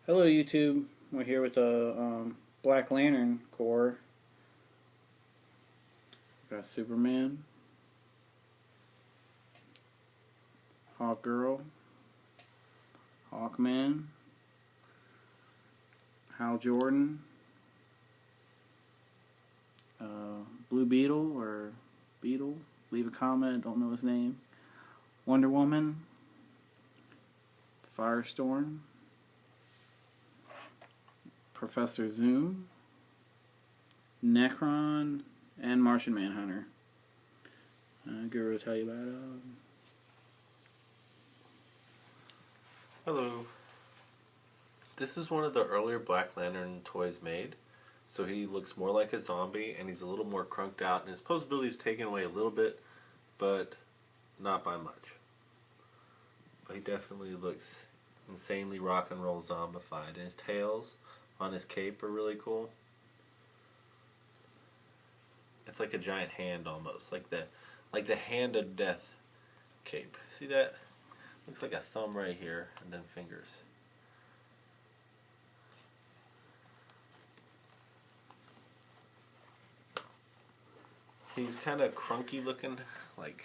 Hello YouTube, we're here with the Black Lantern Corps. Got Superman, Hawkgirl, Hawkman, Hal Jordan, Blue Beetle or Beetle, leave a comment, don't know his name, Wonder Woman, Firestorm, Professor Zoom, Necron, and Martian Manhunter. Guru will tell you about it. Hello. This is one of the earlier Black Lantern toys made. So he looks more like a zombie and he's a little more crunked out and his posability is taken away a little bit, but not by much. But he definitely looks insanely rock and roll zombified. And his tails on his cape are really cool. It's like a giant hand almost, like the hand of death cape. See that? Looks like a thumb right here and then fingers. He's kind of crunky looking, like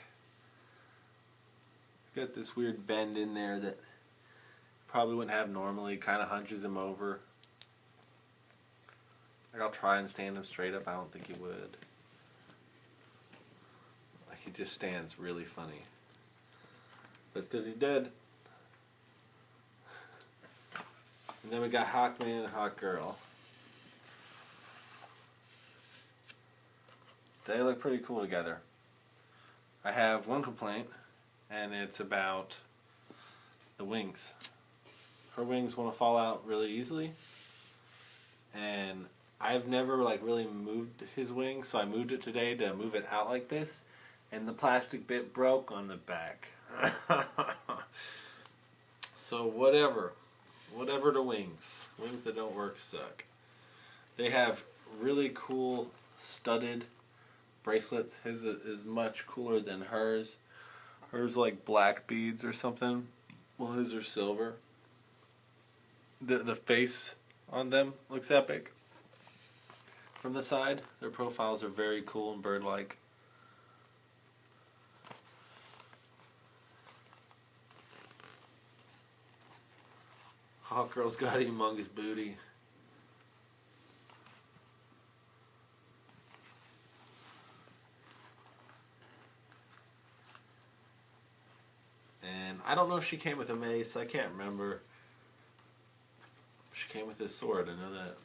he's got this weird bend in there that probably wouldn't have normally. Kind of hunches him over. Like I'll try and stand him straight up. I don't think he would. Like he just stands really funny. That's because he's dead. And then we got Hawkman and Hawkgirl. They look pretty cool together. I have one complaint, and it's about the wings. Her wings want to fall out really easily, and I've never really moved his wings, so I moved it today to move it out like this, and the plastic bit broke on the back. So whatever the wings that don't work suck. They have really cool studded bracelets. His is much cooler than hers. Hers like black beads or something. Well, his are silver. The face on them looks epic. From the side, their profiles are very cool and bird-like. Hawkgirl's got a humongous booty. And I don't know if she came with a mace. I can't remember. She came with this sword. I know that.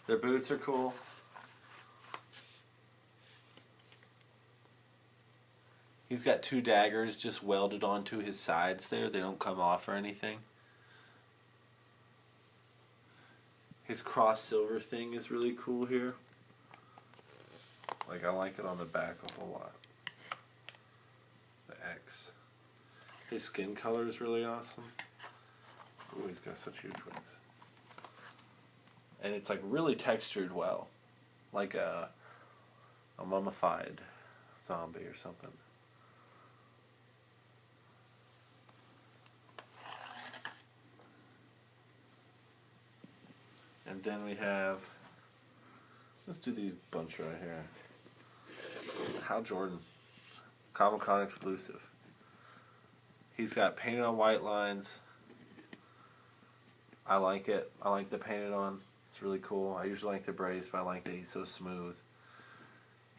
Their boots are cool. He's got two daggers just welded onto his sides there. They don't come off or anything. His cross silver thing is really cool here. Like I like it on the back a whole lot. The X. His skin color is really awesome. Ooh, he's got such huge wings. And it's like really textured well. Like a mummified zombie or something. And then we have, let's do these bunch right here. Hal Jordan, Comic-Con exclusive. He's got painted on white lines. I like it. I like the painted on. It's really cool. I usually like the brace, but I like that he's so smooth.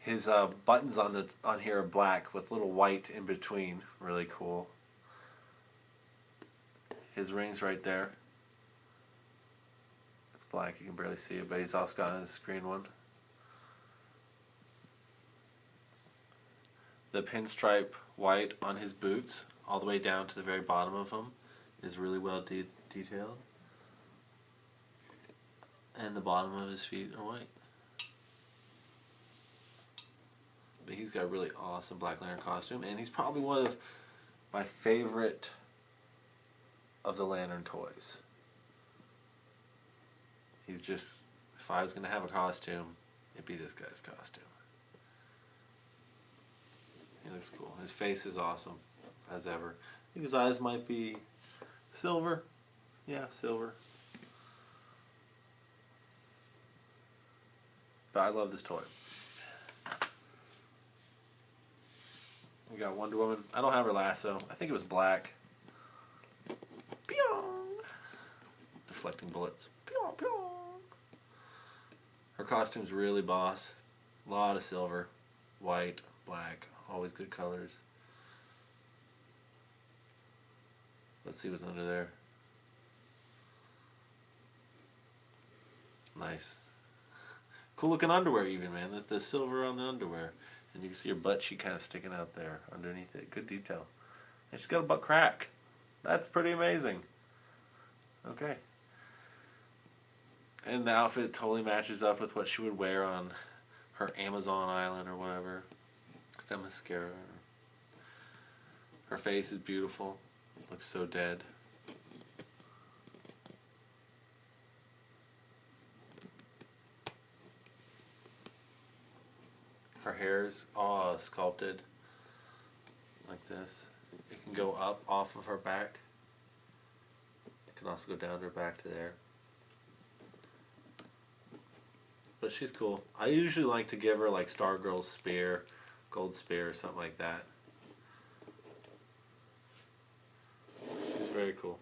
His buttons on here are black with little white in between. Really cool. His ring's right there. It's black. You can barely see it, but he's also got his green one. The pinstripe white on his boots, all the way down to the very bottom of them, is really well detailed. And the bottom of his feet are white. But he's got a really awesome Black Lantern costume, and he's probably one of my favorite of the Lantern toys. He's just, if I was going to have a costume, it'd be this guy's costume. He looks cool. His face is awesome, as ever. I think his eyes might be Silver. Yeah, silver. But I love this toy. We got Wonder Woman. I don't have her lasso. I think it was black. Pew! Deflecting bullets. Pew, pew. Her costume's really boss. A lot of silver. White, black. Always good colors. Let's see what's under there. Nice. Cool looking underwear even, man. The silver on the underwear. And you can see her butt cheek kind of sticking out there underneath it. Good detail. And she's got a butt crack. That's pretty amazing. Okay. And the outfit totally matches up with what she would wear on her Amazon island or whatever. Themyscira. Her face is beautiful. Looks so dead. Her hair's all sculpted like this. It can go up off of her back. It can also go down to her back to there. But she's cool. I usually like to give her like Stargirl's spear, gold spear, or something like that. She's very cool.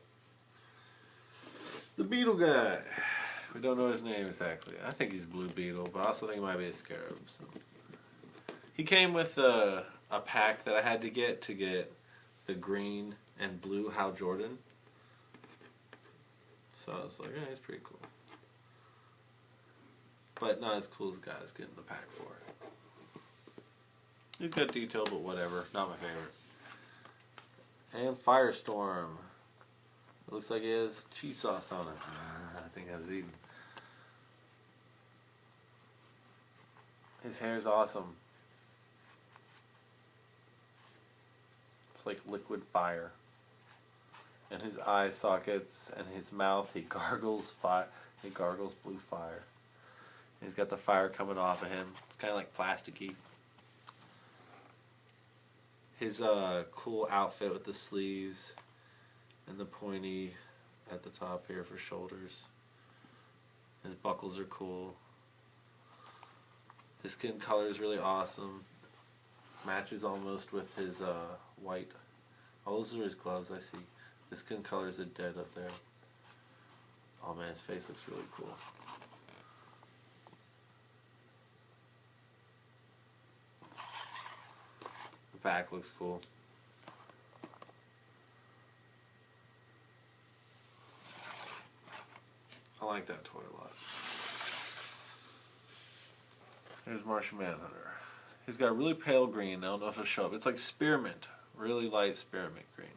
The Beetle guy. We don't know his name exactly. I think he's Blue Beetle, but I also think he might be a Scarab. So. He came with a pack that I had to get the green and blue Hal Jordan. So I was like, yeah, he's pretty cool. But not as cool as the guy I was getting the pack for. He's got detail, but whatever. Not my favorite. And Firestorm. It looks like he has cheese sauce on it. I think I was eating. His hair's awesome. It's like liquid fire. And his eye sockets and his mouth, he gargles fire. He gargles blue fire. And he's got the fire coming off of him. It's kind of like plasticky. His cool outfit with the sleeves and the pointy at the top here for shoulders. His buckles are cool. His skin color is really awesome. Matches almost with his white. Oh, those are his gloves, I see. The skin color is a dead up there. Oh man, his face looks really cool. The back looks cool. I like that toy a lot. Here's Martian Manhunter. He's got a really pale green. I don't know if it'll show up. It's like spearmint. Really light spearmint green.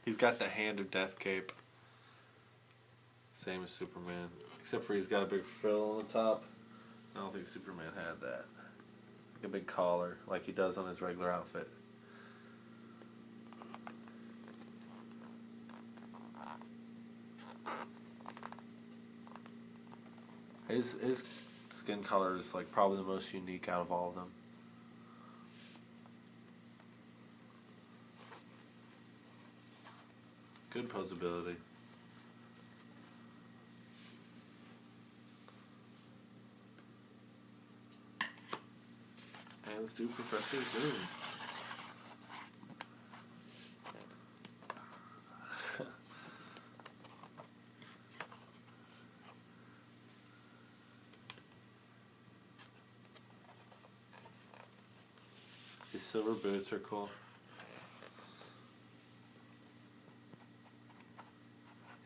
He's got the Hand of Death cape. Same as Superman. Except for he's got a big frill on the top. I don't think Superman had that. Like a big collar, like he does on his regular outfit. His skin color is like probably the most unique out of all of them. Good posability. And let's do Professor Zoom. His silver boots are cool.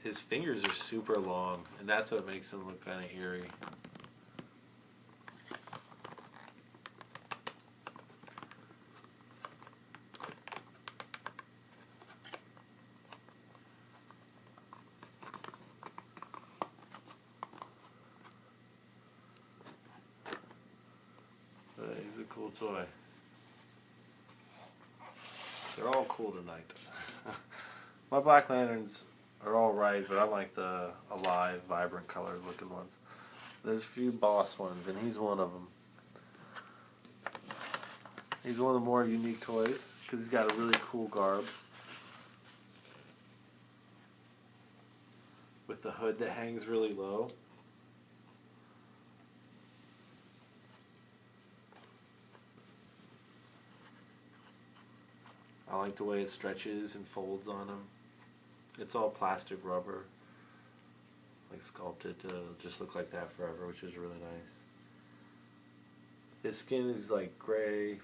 His fingers are super long, and that's what makes him look kind of eerie. But he's a cool toy. They're all cool tonight. My Black Lanterns are all right, but I like the alive, vibrant, colored looking ones. There's a few boss ones, and he's one of them. He's one of the more unique toys, because he's got a really cool garb. with the hood that hangs really low. I like the way it stretches and folds on him. It's all plastic rubber, like sculpted to just look like that forever, which is really nice. His skin is like gray.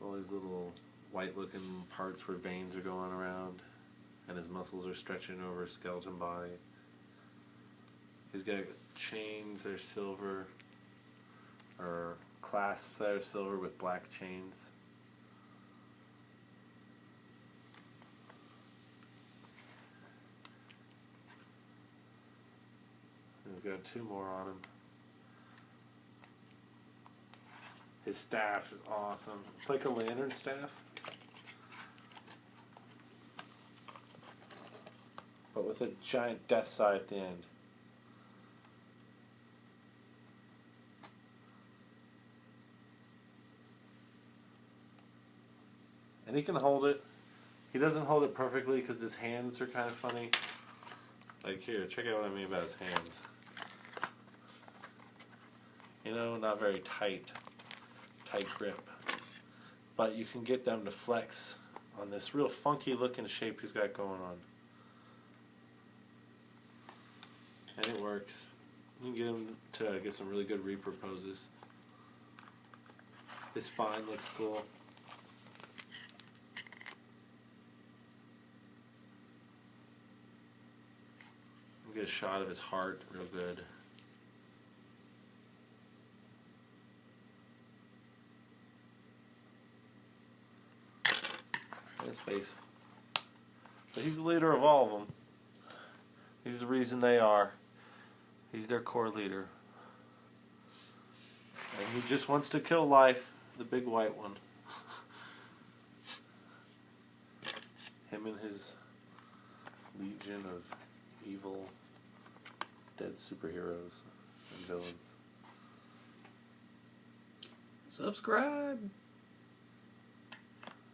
All these little white looking parts where veins are going around, and his muscles are stretching over his skeleton body. He's got chains that are silver, or clasps that are silver with black chains. We've got 2 more on him. His staff is awesome. It's like a lantern staff, but with a giant death sign at the end. And he can hold it. He doesn't hold it perfectly because his hands are kind of funny. Like here, check out what I mean about his hands. You know, not very tight grip. But you can get them to flex on this real funky looking shape he's got going on. And it works. You can get him to get some really good Reaper poses. His spine looks cool. Get a shot of his heart real good. His face. But he's the leader of all of them. He's the reason they are. He's their core leader. And he just wants to kill life, the big white one. Him and his legion of evil dead superheroes and villains. Subscribe.